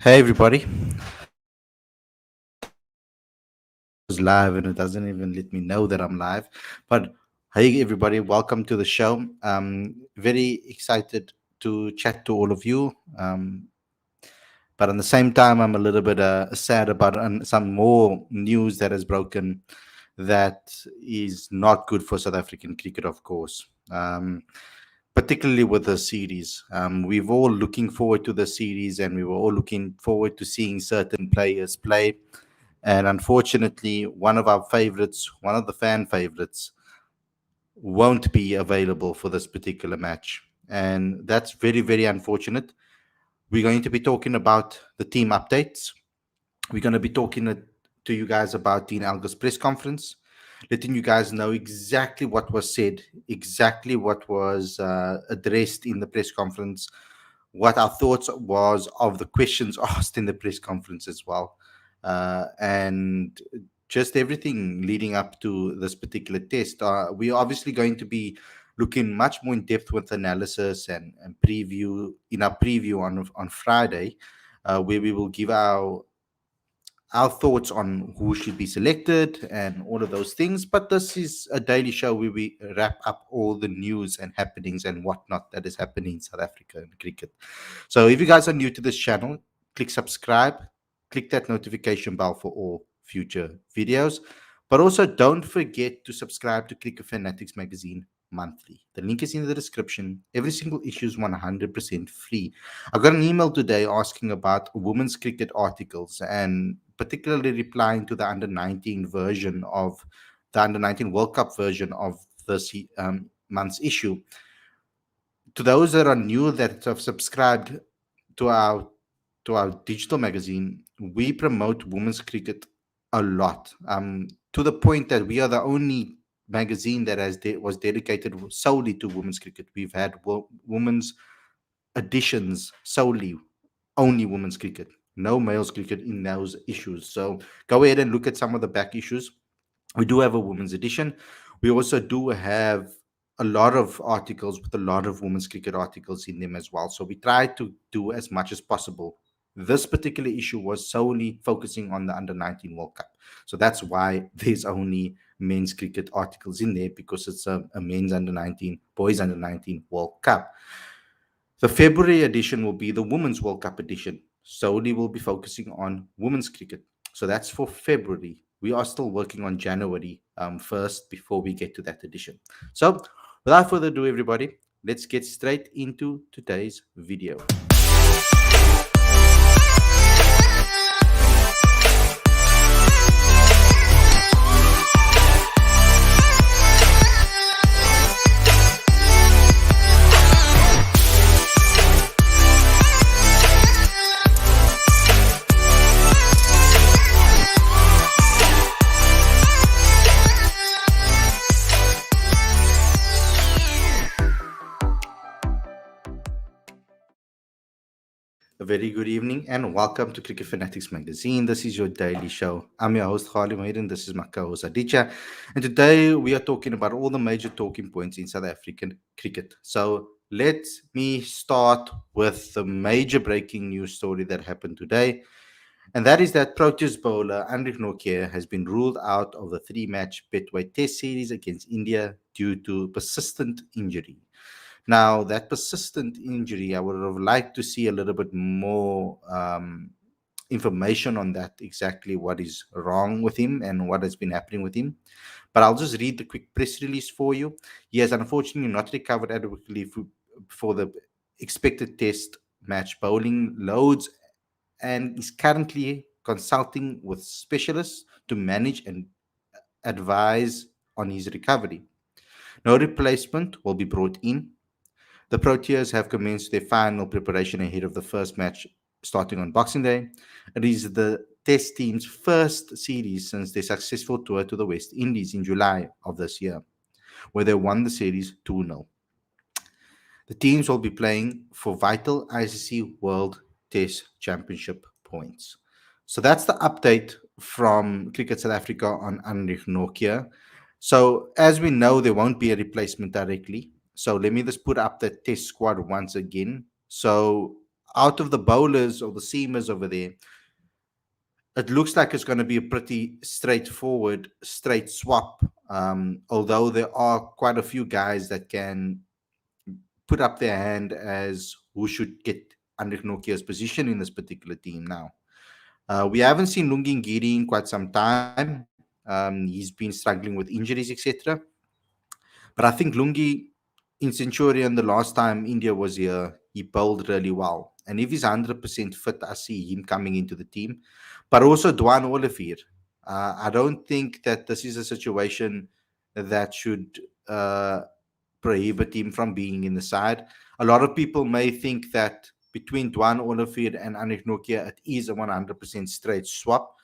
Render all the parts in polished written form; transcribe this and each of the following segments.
Hey everybody, it's live and it doesn't even let me know that I'm live. But hey everybody, welcome to the show. Very excited to chat to all of you. But at the same time, I'm a little bit sad about some more news that has broken that is not good for South African cricket, of course. Particularly with the series. We've all looking forward to the series and we were all looking forward to seeing certain players play. And unfortunately, one of our favorites, one of the fan favorites, won't be available for this particular match. And that's very, very unfortunate. We're going to be talking about the team updates. We're going to be talking to you guys about Dean Elgar's press conference, letting you guys know exactly what was said, exactly what was addressed in the press conference, what our thoughts was of the questions asked in the press conference as well, and just everything leading up to this particular test. We are obviously going to be looking much more in depth with analysis and preview in our preview on Friday, where we will give our thoughts on who should be selected and all of those things. But this is a daily show where we wrap up all the news and happenings and whatnot that is happening in South Africa and cricket. So if you guys are new to this channel, click subscribe, click that notification bell for all future videos. But also don't forget to subscribe to Cricket Fanatics Magazine monthly. The link is in the description. Every single issue is 100% free. I got an email today asking about women's cricket articles and particularly replying to the under 19 version of the under 19 World Cup version of this month's issue. To those that are new that have subscribed to our digital magazine, we promote women's cricket a lot, to the point that we are the only magazine that was dedicated solely to women's cricket. We've had women's editions solely only women's cricket, no males cricket in those issues. So go ahead and look at some of the back issues. We do have a women's edition. We also do have a lot of articles with a lot of women's cricket articles in them as well. So we try to do as much as possible. This particular issue was solely focusing on the under 19 World Cup. So that's why there's only men's cricket articles in there, because it's a men's under 19, boys under 19 World Cup. The February edition will be the Women's World Cup edition. Solely will be focusing on women's cricket. So that's for February. We are still working on January first before we get to that edition. So without further ado, everybody, let's get straight into today's video. A very good evening and welcome to Cricket Fanatics Magazine. This is your daily show. I'm your host, Khalid Maiden. This is my co-host, Aditya. And today we are talking about all the major talking points in South African cricket. So let me start with the major breaking news story that happened today. And that is that Proteas bowler Anrich Nortje has been ruled out of the three-match Betway Test series against India due to persistent injury. Now, that persistent injury, I would have liked to see a little bit more information on that, exactly what is wrong with him and what has been happening with him. But I'll just read the quick press release for you. He has unfortunately not recovered adequately for the expected test match bowling loads and is currently consulting with specialists to manage and advise on his recovery. No replacement will be brought in. The Proteas have commenced their final preparation ahead of the first match starting on Boxing Day. It is the Test team's first series since their successful tour to the West Indies in July of this year, where they won the series 2-0. The teams will be playing for vital ICC World Test Championship points. So that's the update from Cricket South Africa on Anrich Nortje. So as we know, there won't be a replacement directly. So let me just put up the test squad once again. So out of the bowlers or the seamers over there, it looks like it's going to be a pretty straightforward, straight swap. Although there are quite a few guys that can put up their hand as who should get Anrich Nortje's position in this particular team now. We haven't seen Lungi Ngidi in quite some time. He's been struggling with injuries, etc. But I think Lungi in Centurion, the last time India was here, he bowled really well. And if he's 100% fit, I see him coming into the team. But also Dwan Olivier. I don't think that this is a situation that should prohibit him from being in the side. A lot of people may think that between Dwan Olivier and Anrich Nortje, it is a 100% straight swap,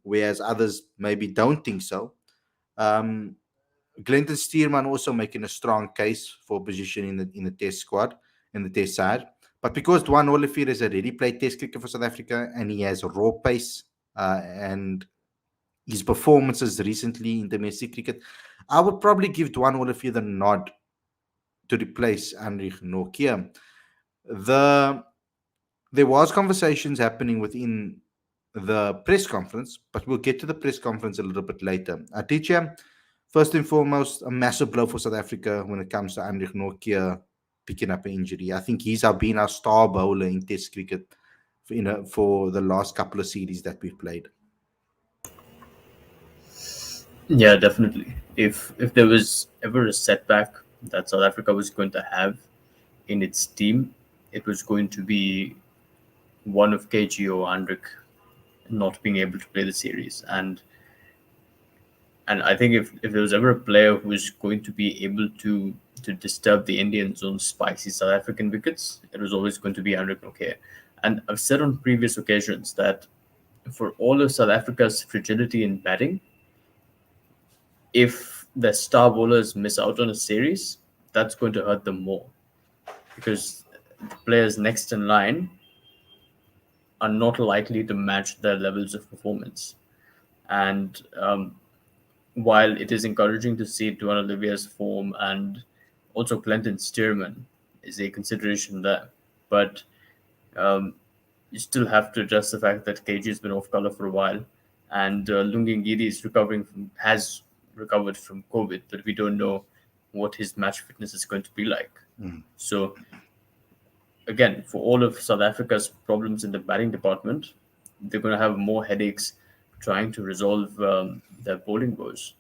whereas others maybe don't think so. Um, Glenton Steerman also making a strong case for position in the Test squad, in the Test side. But because Dwan Olivier has already played Test cricket for South Africa and he has a raw pace and his performances recently in domestic cricket, I would probably give Dwan Olivier the nod to replace Anrich Nortje. The There was conversations happening within the press conference, but we'll get to the press conference a little bit later. Aditya, first and foremost, a massive blow for South Africa when it comes to Anrich Nortje picking up an injury. I think he's been our star bowler in Test cricket, for the last couple of series that we've played. Yeah, definitely. If there was ever a setback that South Africa was going to have in its team, it was going to be one of KG or Andrik not being able to play the series. And I think if there was ever a player who was going to be able to disturb the Indians on spicy South African wickets, it was always going to be Anrich Nortje. And I've said on previous occasions that for all of South Africa's fragility in batting, if the star bowlers miss out on a series, that's going to hurt them more because the players next in line are not likely to match their levels of performance. And while it is encouraging to see Duan Olivier's form and also Clinton Stearman is a consideration there, but um, you still have to address the fact that KG has been off color for a while, and Lungi Ngidi has recovered from COVID, but we don't know what his match fitness is going to be like. Mm. So again, for all of South Africa's problems in the batting department, they're going to have more headaches trying to resolve their bowling woes.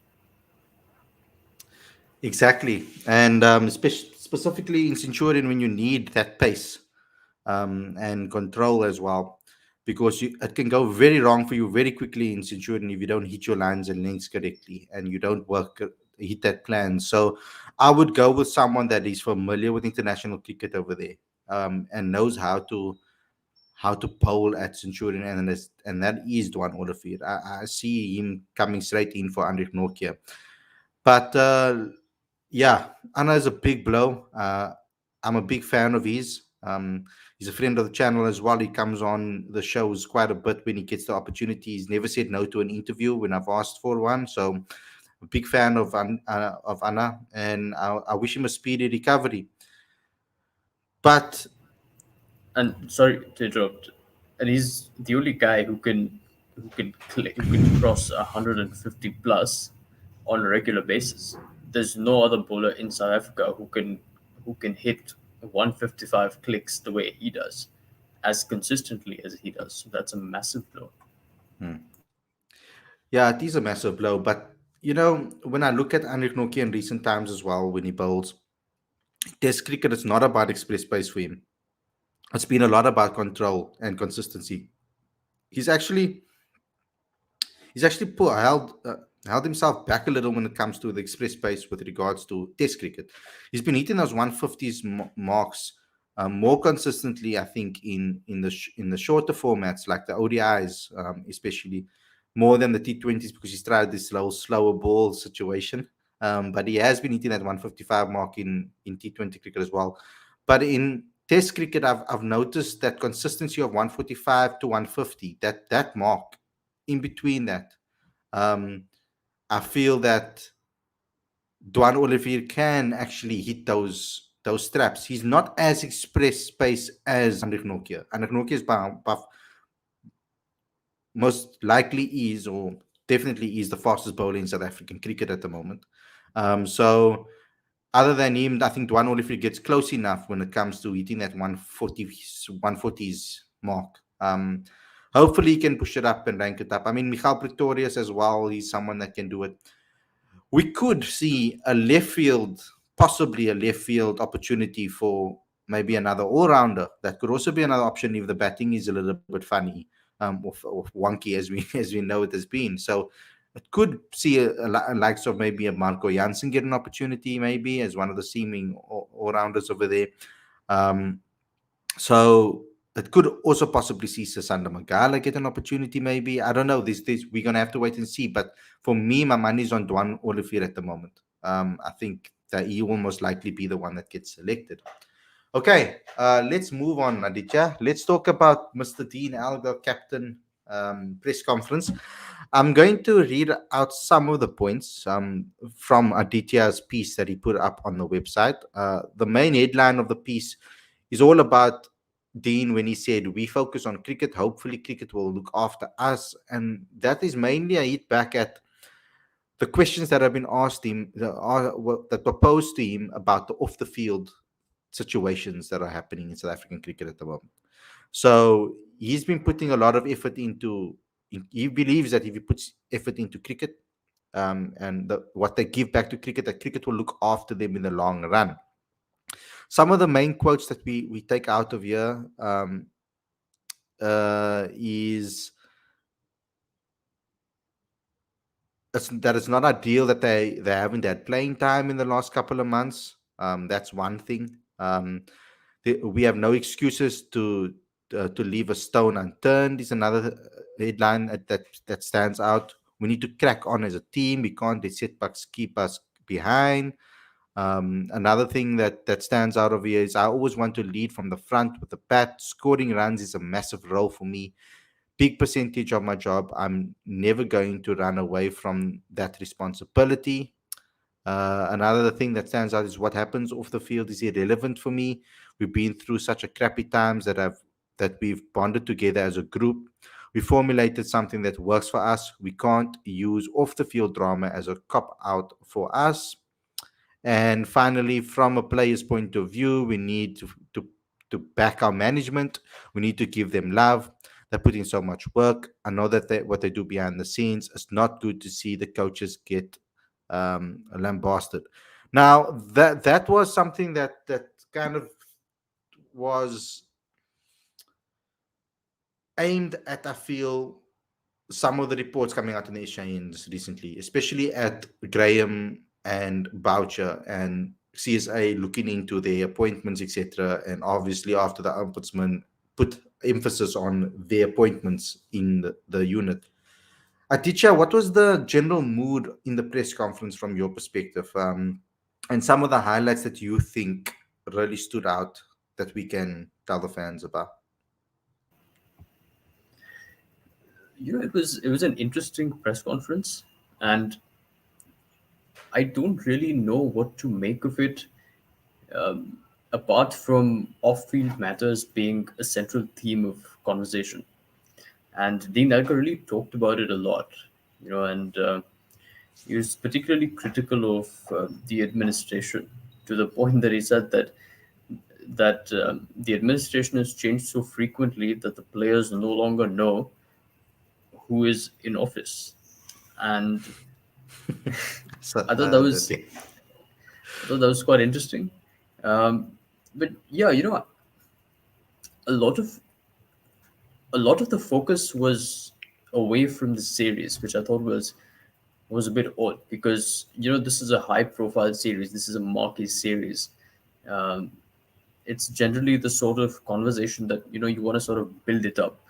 Exactly. And specifically in Centurion, when you need that pace and control as well, because it can go very wrong for you very quickly in Centurion if you don't hit your lines and lengths correctly and you don't hit that plan. So I would go with someone that is familiar with international cricket over there, and knows how to bowl at Centurion, and that is Dwan Olivier. I see him coming straight in for Anrich Nortje. But yeah, Anna is a big blow. I'm a big fan of his. He's a friend of the channel as well. He comes on the shows quite a bit when he gets the opportunity. He's never said no to an interview when I've asked for one. So, a big fan of Anna, and I wish him a speedy recovery. But And sorry to interrupt, and he's the only guy who can cross 150 plus on a regular basis. There's no other bowler in South Africa who can hit 155 clicks the way he does, as consistently as he does. So that's a massive blow. hmm, yeah, it is a massive blow. But when I look at Anrich Nortje in recent times as well, when he bowls, Test cricket is not about express pace for him. It's been a lot about control and consistency. He's actually he's actually held himself back a little when it comes to the express pace with regards to Test cricket. He's been hitting those 150s marks more consistently, I think, in the shorter formats like the ODIs, especially more than the T20s because he's tried this slower ball situation. But he has been hitting that 155 mark in T20 cricket as well. But in Test cricket, I've noticed that consistency of 145 to 150, that mark in between that. Um, I feel that Duan Olivier can actually hit those those straps. He's not as express space as Anrich Nortje. Anrich Nortje is most likely is, or definitely is, the fastest bowler in South African cricket at the moment. So other than him, I think Dwan Oliver gets close enough when it comes to hitting that 140s mark. Hopefully he can push it up and rank it up. I mean, Michal Pretorius as well, he's someone that can do it. We could see a left field, possibly a left field opportunity for maybe another all-rounder. That could also be another option if the batting is a little bit funny, or wonky as we as we know it has been. So it could see a likes of maybe a Marco Jansen get an opportunity, maybe as one of the seeming all-rounders over there. Um, so it could also possibly see Sasanda Magala get an opportunity, maybe. I don't know. This we're gonna have to wait and see. But for me, my money's on Dwan Olivier at the moment. I think that he will most likely be the one that gets selected. Okay, let's move on, Aditya. Let's talk about Mr. Dean Elgar, captain, press conference. I'm going to read out some of the points from Aditya's piece that he put up on the website. The main headline of the piece is all about Dean when he said, "We focus on cricket. Hopefully, cricket will look after us." And that is mainly a hit back at the questions that have been asked him, that were posed to him about the off the field situations that are happening in South African cricket at the moment. So he's been putting a lot of effort into. He believes that if he puts effort into cricket, and what they give back to cricket, that cricket will look after them in the long run. Some of the main quotes that we take out of here is that it's not ideal that they haven't had playing time in the last couple of months. That's one thing. We have no excuses to leave a stone unturned is another headline that stands out. We need to crack on as a team. We can't let setbacks keep us behind. Another thing that stands out of here is I always want to lead from the front with the bat. Scoring runs is a massive role for me. Big percentage of my job. I'm never going to run away from that responsibility. Another thing that stands out is what happens off the field is irrelevant for me. We've been through such a crappy times that we've bonded together as a group. We formulated something that works for us. We can't use off the field drama as a cop out for us. And finally, from a player's point of view, we need to back our management. We need to give them love. They put in so much work. I know that what they do behind the scenes. It's not good to see the coaches get lambasted. Now that was something that kind of was aimed at, I feel, some of the reports coming out in the Asians recently, especially at Graham and Boucher and CSA looking into their appointments, etc. And obviously, after the ombudsman put emphasis on their appointments in the unit. Aditya, what was the general mood in the press conference from your perspective? And some of the highlights that you think really stood out that we can tell the fans about? It was an interesting press conference, and I don't really know what to make of it, apart from off-field matters being a central theme of conversation. And Dean Elgar really talked about it a lot, and he was particularly critical of the administration, to the point that he said that the administration has changed so frequently that the players no longer know who is in office. And So, I thought that was I thought that was quite interesting. Um, but yeah, a lot of a lot of the focus was away from the series, which I thought was a bit odd, because this is a high profile series, this is a marquee series. Um, it's generally the sort of conversation that you want to sort of build it up,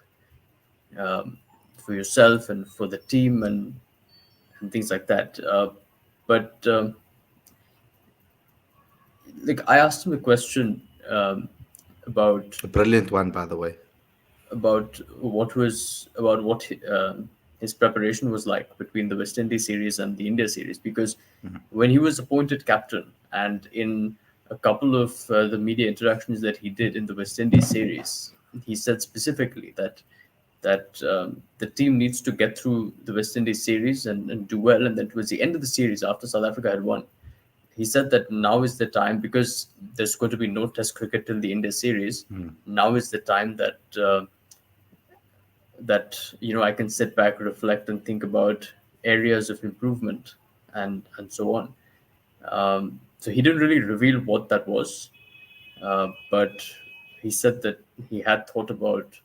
um, for yourself and for the team, and things like that. But like, I asked him a question, about a brilliant one, by the way. about what his preparation was like between the West Indies series and the India series, because Mhm. when he was appointed captain, and in a a couple of the media interactions that he did in the West Indies series, he said specifically that the team needs to get through the West Indies series and do well, and then towards the end of the series, after South Africa had won, he said that now is the time, because there's going to be no Test cricket till the India series. Now is the time that I can sit back, reflect, and think about areas of improvement and so on. So he didn't really reveal what that was, but he said that he had thought about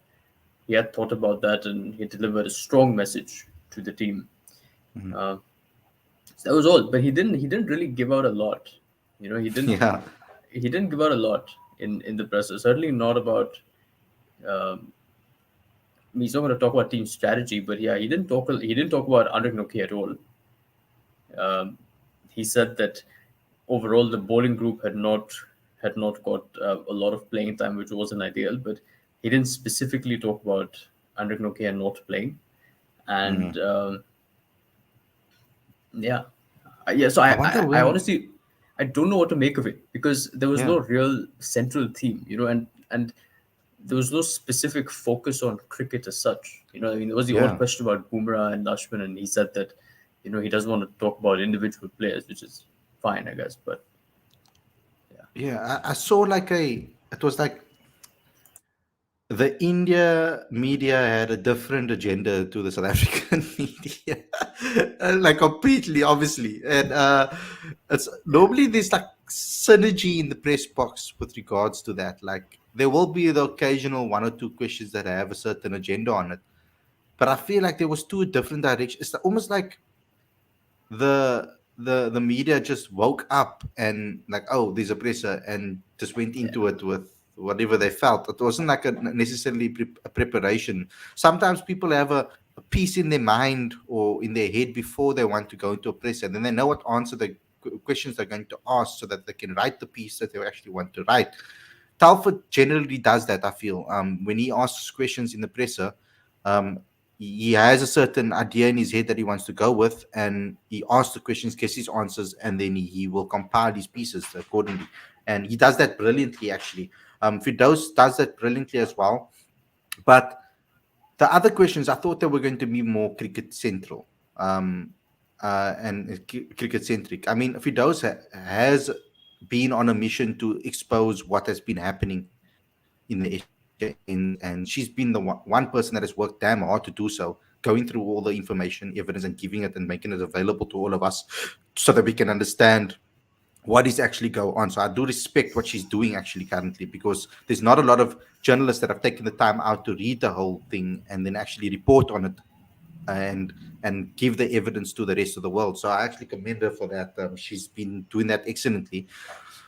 he had thought about that, and he delivered a strong message to the team. Uh, so that was all, but he didn't really give out a lot. He didn't Yeah. he didn't give out a lot in the press. Certainly not about. Um, he's not going to talk about team strategy, but yeah, he didn't talk about Anrich Nortje at all. Um, he said that overall the bowling group had not got a lot of playing time, which wasn't ideal. But he didn't specifically talk about Anrich Nortje not playing, and yeah, yeah. So I I, wonder I I when. honestly I don't know what to make of it, because there was Yeah. no real central theme, and there was no specific focus on cricket as such. I mean, there was the odd Yeah. question about Bumrah and Lashman, and he said that he doesn't want to talk about individual players, which is fine, I guess. But Yeah. I saw like it was like the India media had a different agenda to the South African media, like completely, obviously. And it's normally there's like synergy in the press box with regards to that. Like there will be the occasional one or two questions that have a certain agenda on it, but I feel like there was two different directions. It's almost like the media just woke up and like, oh, there's a presser, and just went into it with whatever they felt. It wasn't like a necessarily a preparation. Sometimes people have a piece in their mind or in their head before they want to go into a presser, and then they know what answer the questions they're going to ask, so that they can write the piece that they actually want to write. Talford generally does that, I feel. When he asks questions in the presser, um, he has a certain idea in his head that he wants to go with, and he asks the questions, gets his answers, and then he will compile his pieces accordingly. And he does that brilliantly, actually. Fidos does that brilliantly as well. But the other questions, I thought they were going to be more cricket central, and cricket centric. I mean, Fidos has been on a mission to expose what has been happening in the Asia ends, and she's been the one person that has worked damn hard to do so, going through all the information, evidence, and giving it and making it available to all of us, so that we can understand what is actually going on. So I do respect what she's doing actually currently, because there's not a lot of journalists that have taken the time out to read the whole thing and then actually report on it, and give the evidence to the rest of the world. So I actually commend her for that. She's been doing that excellently.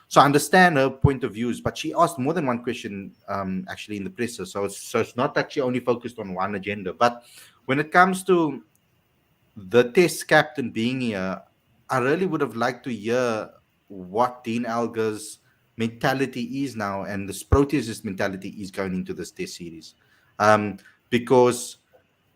So I understand her point of views, but she asked more than one question, actually, in the presser. So it's not that she only focused on one agenda. But when it comes to the test captain being here, I really would have liked to hear what Dean Elgar's mentality is now, and the Proteas' mentality is going into this test series, um, because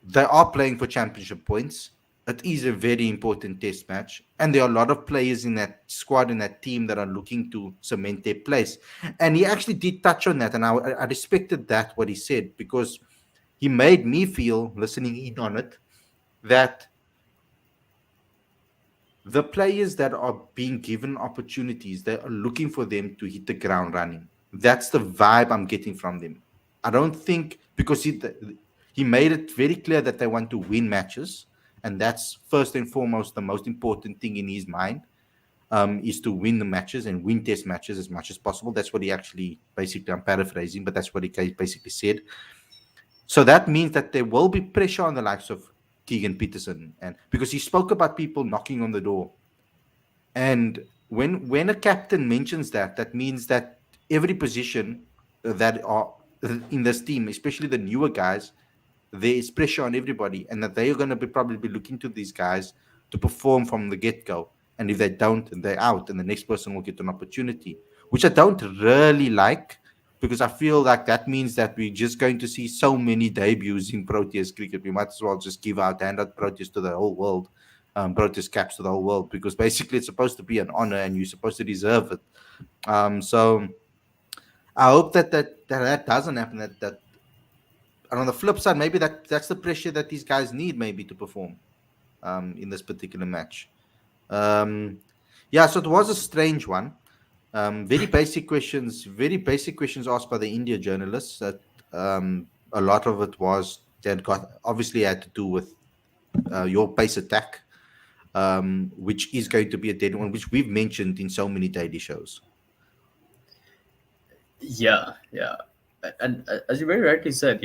they are playing for championship points. It is a very important test match, and there are a lot of players in that squad, in that team, that are looking to cement their place. And he actually did touch on that, and I respected that what he said, because he made me feel, listening in on it, that the players that are being given opportunities, they are looking for them to hit the ground running. That's the vibe I'm getting from them. I don't think, because he made it very clear that they want to win matches, and that's first and foremost the most important thing in his mind, is to win the matches and win test matches as much as possible. That's what he actually, basically, I'm paraphrasing, but that's what he basically said. So that means that there will be pressure on the likes of Keegan Peterson, and because he spoke about people knocking on the door. And when a captain mentions that, that means that every position that are in this team, especially the newer guys, there is pressure on everybody, and that they are going to be probably be looking to these guys to perform from the get go. And if they don't, they're out, and the next person will get an opportunity, which I don't really like, because I feel like that means that we're just going to see so many debuts in Proteas cricket. We might as well just give out hand out Proteas to the whole world, protest caps to the whole world, because basically it's supposed to be an honor and you're supposed to deserve it. So I hope that doesn't happen. And on the flip side, maybe that's the pressure that these guys need, maybe, to perform in this particular match. Um, yeah, so it was a strange one. Very basic questions asked by the India journalists. That a lot of it was that got obviously had to do with your pace attack, which is going to be a dead one, which we've mentioned in so many daily shows. Yeah, yeah. And as you very rightly said,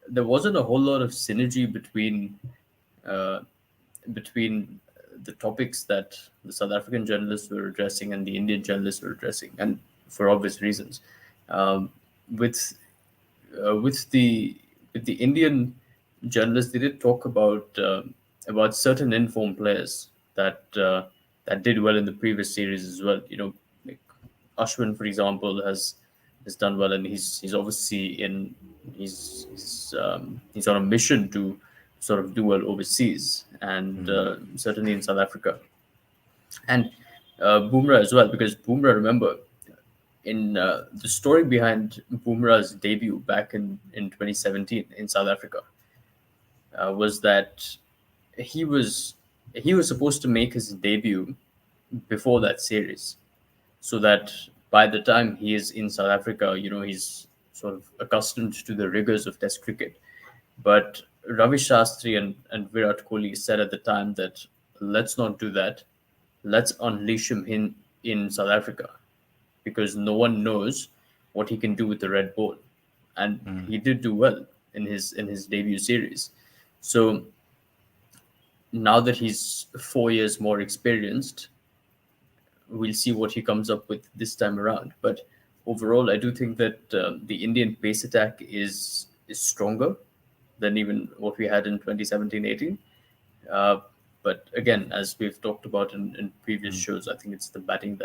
there wasn't a whole lot of synergy uh, between the topics that the South African journalists were addressing and the Indian journalists were addressing, and for obvious reasons. Um, with with the Indian journalists, they did talk about certain informed players that did well in the previous series as well. Like Ashwin, for example, has done well, and he's obviously in he's on a mission to sort of do well overseas, and Mm, certainly in South Africa, and Bumrah as well, because Bumrah, remember, in the story behind Bumrah's debut back in 2017 in South Africa was that he was he was supposed to make his debut before that series, so that by the time he is in South Africa, he's sort of accustomed to the rigors of Test cricket. But Ravi Shastri and Virat Kohli said at the time that let's not do that. Let's unleash him in South Africa, because no one knows what he can do with the red ball, and mm. he did do well in his debut series. So now that he's 4 years more experienced, we'll see what he comes up with this time around. But overall, I do think that the Indian pace attack is stronger than even what we had in 2017-18. Uh, but again, as we've talked about in previous shows, I think it's the batting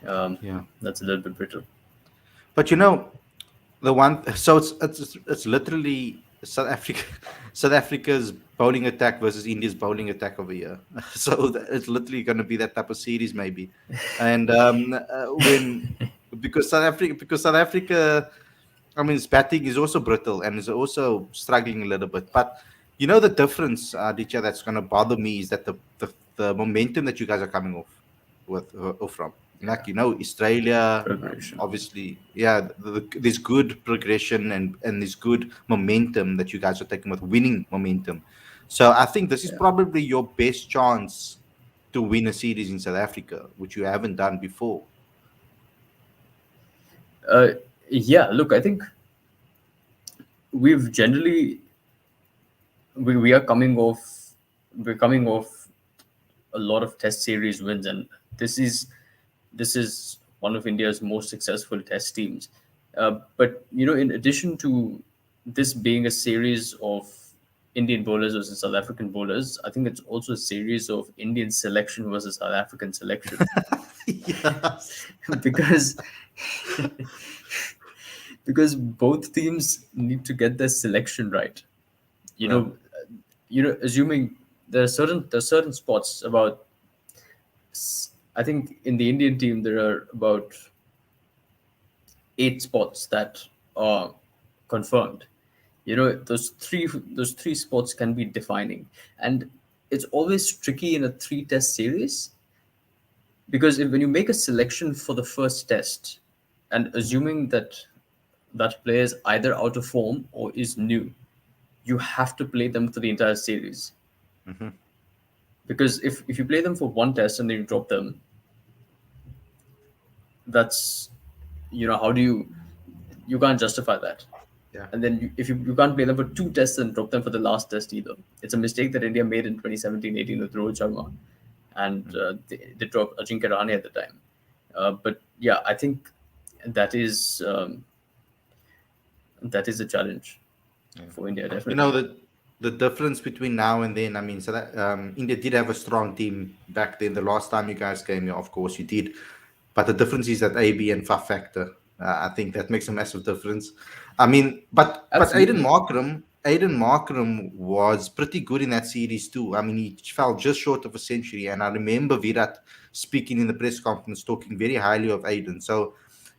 um, Yeah, that's a little bit brittle. but the one, so it's literally South Africa, South Africa's bowling attack versus India's bowling attack over here. So it's literally going to be that type of series, maybe. And when because South Africa, I mean, its batting is also brittle and is also struggling a little bit. But the difference, Aditya, that's going to bother me is that the momentum that you guys are coming off with off from. Like, Australia, Progression. obviously, yeah, there's good progression and there's good momentum that you guys are taking with winning momentum. So I think this is Yeah. probably your best chance to win a series in South Africa, which you haven't done before. Uh, yeah. Look, I think we've generally we are coming off a lot of Test series wins, and this is this is one of India's most successful Test teams. But in addition to this being a series of Indian bowlers versus South African bowlers, I think it's also a series of Indian selection versus South African selection. Yes. because because both teams need to get their selection right. You Yeah. know, assuming there are certain spots about. I think in the Indian team there are about 8 spots that are confirmed. Those three spots can be defining, and it's always tricky in a three-test series, because when you make a selection for the first test, and assuming that player is either out of form or is new, you have to play them for the entire series. Hmm. Because if you play them for one test and then you drop them, that's how do you can't justify that. Yeah. And then if you can't play them for 2 tests and drop them for the last test either. It's a mistake that India made in 2017-18 with Rohit Sharma, and they dropped Ajinkya Rahane at the time. But yeah, I think that is um, that is a challenge Yeah. for India, You know definitely. the difference between now and then. I mean, so that India did have a strong team back then. The last time you guys came here, of course, you did. But the difference is that AB and Faf factor. I think that makes a massive difference. I mean, but Aiden Absolutely. Markram. Aiden Markram was pretty good in that series too. I mean, he fell just short of a century, and I remember Virat speaking in the press conference, talking very highly of Aiden. So,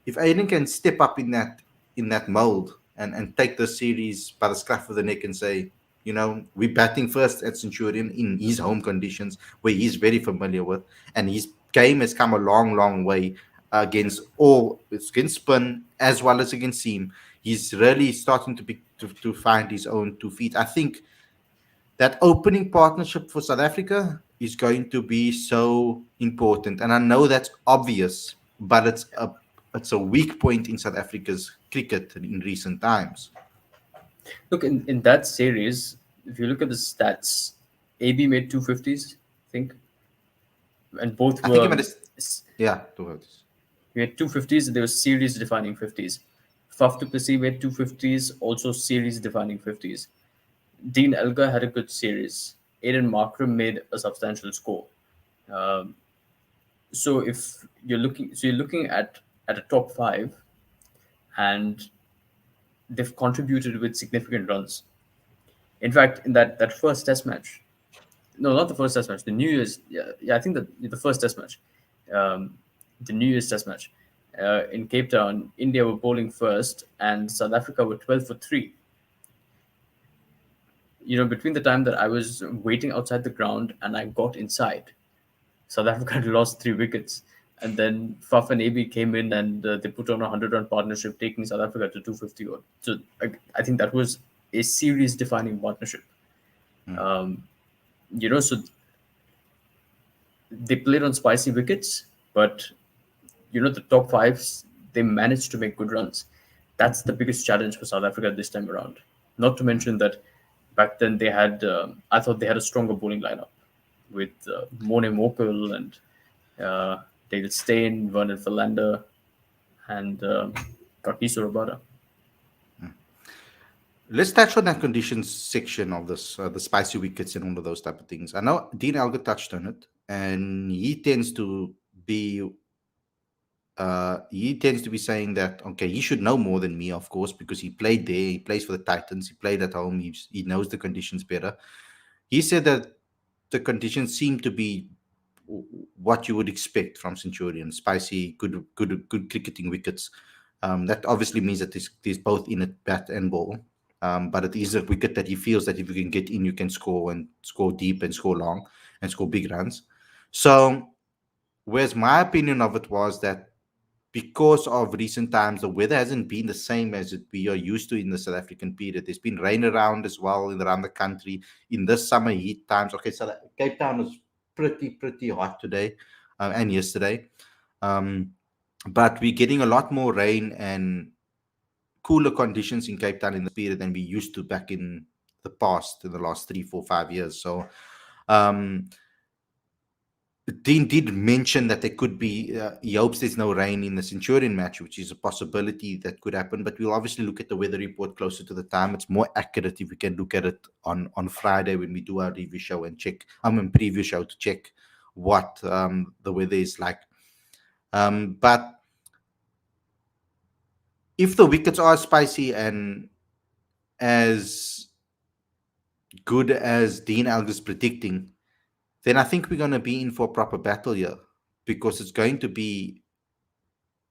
if Aiden can step up in that mold and take the series by the scruff of the neck and say, we're batting first at Centurion in his home conditions, where he's very familiar with, and his game has come a long, long way against spin as well as against seam. He's really starting to find his own 2 feet. I think that opening partnership for South Africa is going to be so important, and I know that's obvious, but it's a weak point in South Africa's cricket in recent times. Look, in that series, if you look at the stats, AB made 250s, I think, and both I think were even this, yeah, towards. we had 250s. They were series defining 50s. Faf du Plessis made 250s, also series defining 50s. Dean Elgar had a good series. Aiden Markram made a substantial score. Um, so if you're looking at a top five, and they've contributed with significant runs. In fact, in that first Test match, no, not the first Test match, the New Year's, yeah, I think the first Test match, um, the New Year's Test match, in Cape Town, India were bowling first, and South Africa were 12 for three. Between the time that I was waiting outside the ground and I got inside, South Africa had lost 3 wickets. And then Faf and AB came in and they put on a 100-run partnership, taking South Africa to 250 odd. So I think that was a series defining partnership. Mm. Um, so they played on spicy wickets, but the top fives, they managed to make good runs. That's the biggest challenge for South Africa this time around. Not to mention that back then they had, I thought they had a stronger bowling lineup with Mone Mokel and uh, Dale Steyn, Vernon Philander, and Kagiso Rabada. Let's touch on that conditions section of this, the spicy wickets and all of those type of things. I know Dean Elgar touched on it, and be he tends to be saying that, okay, he should know more than me, of course, because he played there, he plays for the Titans, he played at home, he knows the conditions better. He said that the conditions seem to be what you would expect from Centurion: spicy, good cricketing wickets. That obviously means that there's both in it, bat and ball. But it is a wicket that he feels that if you can get in, you can score and score deep and score long and score big runs. So, whereas my opinion of it was that because of recent times, the weather hasn't been the same as we are used to in the South African period. There's been rain around as well around the country in this summer heat times. Okay, so Cape Town was pretty hot today and yesterday, um, but we're getting a lot more rain and cooler conditions in Cape Town in this period than we used to back in the past, in the last 3, 4, 5 years. So. Um, Dean did mention that there could be, he hopes there's no rain in the Centurion match, which is a possibility that could happen. But we'll obviously look at the weather report closer to the time. It's more accurate if we can look at it on Friday when we do our review show and check, in preview show to check what the weather is like. But if the wickets are spicy and as good as Dean Elgar's predicting, then I think we're going to be in for a proper battle here, because it's going to be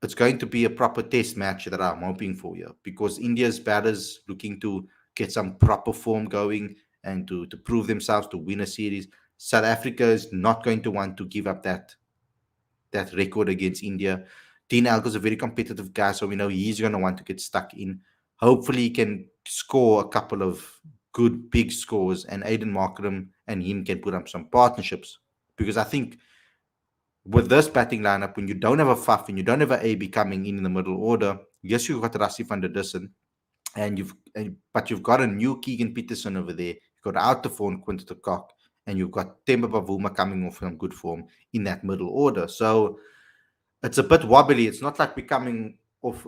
a proper test match that I'm hoping for here, because India's batters looking to get some proper form going and to prove themselves to win a series. South Africa is not going to want to give up that record against India. Dean Elgar's a very competitive guy, so we know he's going to want to get stuck in. Hopefully, he can score a couple of good big scores, and Aiden Markram and him can put up some partnerships. Because I think with this batting lineup, when you don't have a Faf and you don't have a AB coming in the middle order, yes, you've got Rassie van der Dussen, but you've got a new Keegan Peterson over there. You've got out the phone Quinton de Kock, and you've got Temba Bavuma coming off some good form in that middle order. So it's a bit wobbly. It's not like we're coming off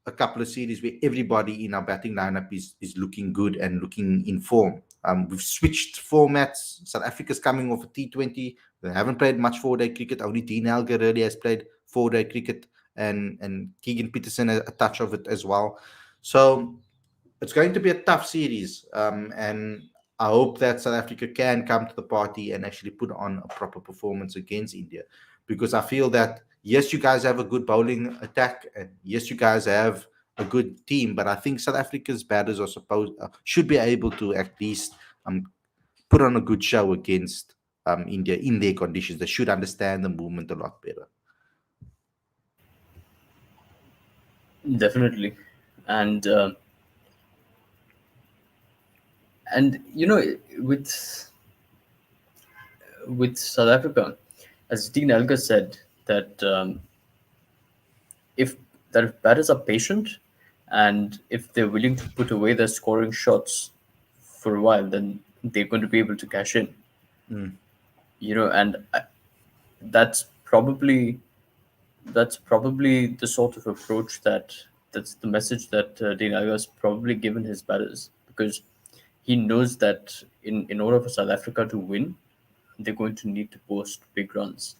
a couple of series where everybody in our batting lineup is looking good and looking in form. We've switched formats. South Africa's coming off a T20. They haven't played much 4-day cricket. Only Dean Elgar really has played 4-day cricket, and Keegan Peterson a touch of it as well. So it's going to be a tough series, and I hope that South Africa can come to the party and actually put on a proper performance against India, because I feel that yes, you guys have a good bowling attack, and yes, you guys have a good team, but I think South Africa's batters are supposed should be able to at least put on a good show against India in their conditions. They should understand the movement a lot better. Definitely. And with South Africa, as Dean Elgar said, that if if batters are patient and if they're willing to put away their scoring shots for a while, then they're going to be able to cash in. Mm, And that's probably that's probably the sort of approach that's the message that Dean Elgar has probably given his batters, because he knows that in order for South Africa to win, they're going to need to post big runs.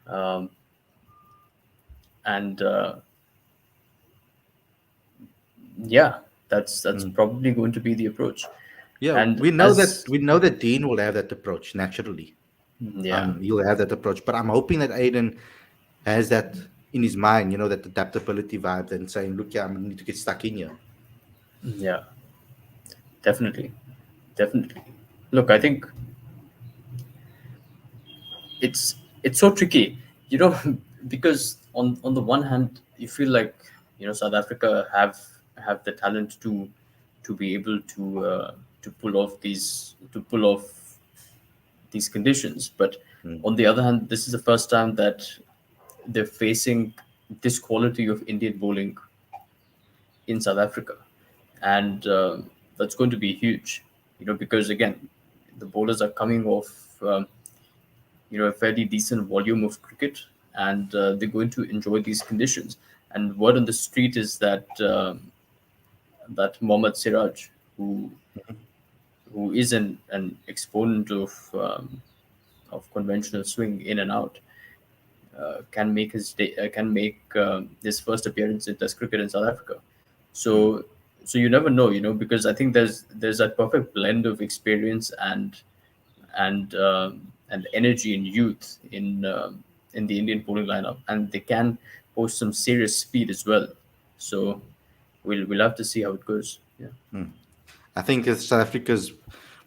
Um, and Yeah, that's mm. probably going to be the approach. Yeah, And we as know that Dean will have that approach naturally. Yeah, He'll have that approach, but I'm hoping that Aiden has that in his mind, that adaptability vibe, and saying, "Look, yeah, I need to get stuck in here." yeah, definitely, definitely. Look, I think it's so tricky, because on the one hand, you feel like South Africa have the talent to be able to pull off these conditions, but Mm, on the other hand, this is the first time that they're facing this quality of Indian bowling in South Africa, and that's going to be huge. Because again, the bowlers are coming off a fairly decent volume of cricket, and they're going to enjoy these conditions. And word on the street is that Mohammad Siraj, who is an exponent of conventional swing in and out, can make his first appearance in Test cricket in South Africa. mm, So so you never know, because I think there's that perfect blend of experience and energy and youth in the Indian bowling lineup, and they can post some serious speed as well. So we'll have to see how it goes. Yeah. mm. I think if South Africa's,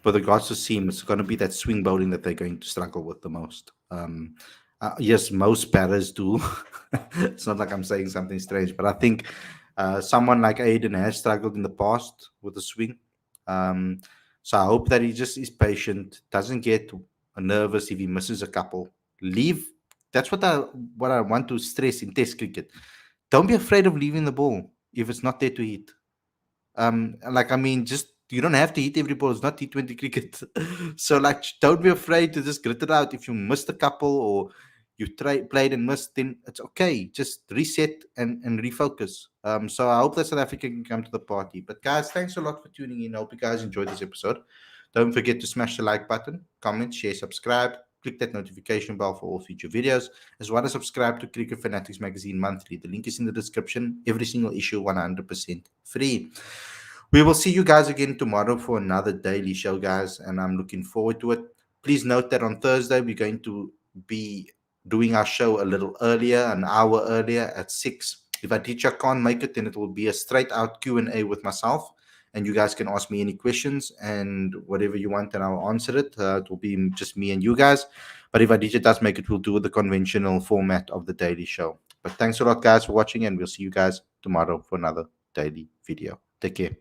with regards to seam, it's going to be that swing bowling that they're going to struggle with the most. Yes, most batters do. It's not like I'm saying something strange, but I think someone like Aiden has struggled in the past with the swing. Um, so I hope that he just is patient, doesn't get nervous if he misses a couple. Leave. That's what I want to stress in Test cricket. Don't be afraid of leaving the ball if it's not there to hit. Like, I mean, just you don't have to hit every ball. It's not T20 cricket. So like, don't be afraid to just grit it out. If you missed a couple or you played and missed, then it's okay. Just reset and refocus. So I hope that South Africa can come to the party. But guys, thanks a lot for tuning in. I hope you guys enjoyed this episode. Don't forget to smash the like button, comment, share, subscribe. Click that notification bell for all future videos, as well as subscribe to Cricket Fanatics Magazine monthly. The link is in the description. Every single issue 100% free. We will see you guys again tomorrow for another daily show, guys, and I'm looking forward to it. Please note that on Thursday we're going to be doing our show a little earlier, an hour earlier at 6. If a teacher can't make it, then it will be a straight out Q&A with myself, and you guys can ask me any questions and whatever you want, and I'll answer it. It will be just me and you guys. But if a teacher does make it, we'll do the conventional format of the daily show. But thanks a lot, guys, for watching, and we'll see you guys tomorrow for another daily video. Take care.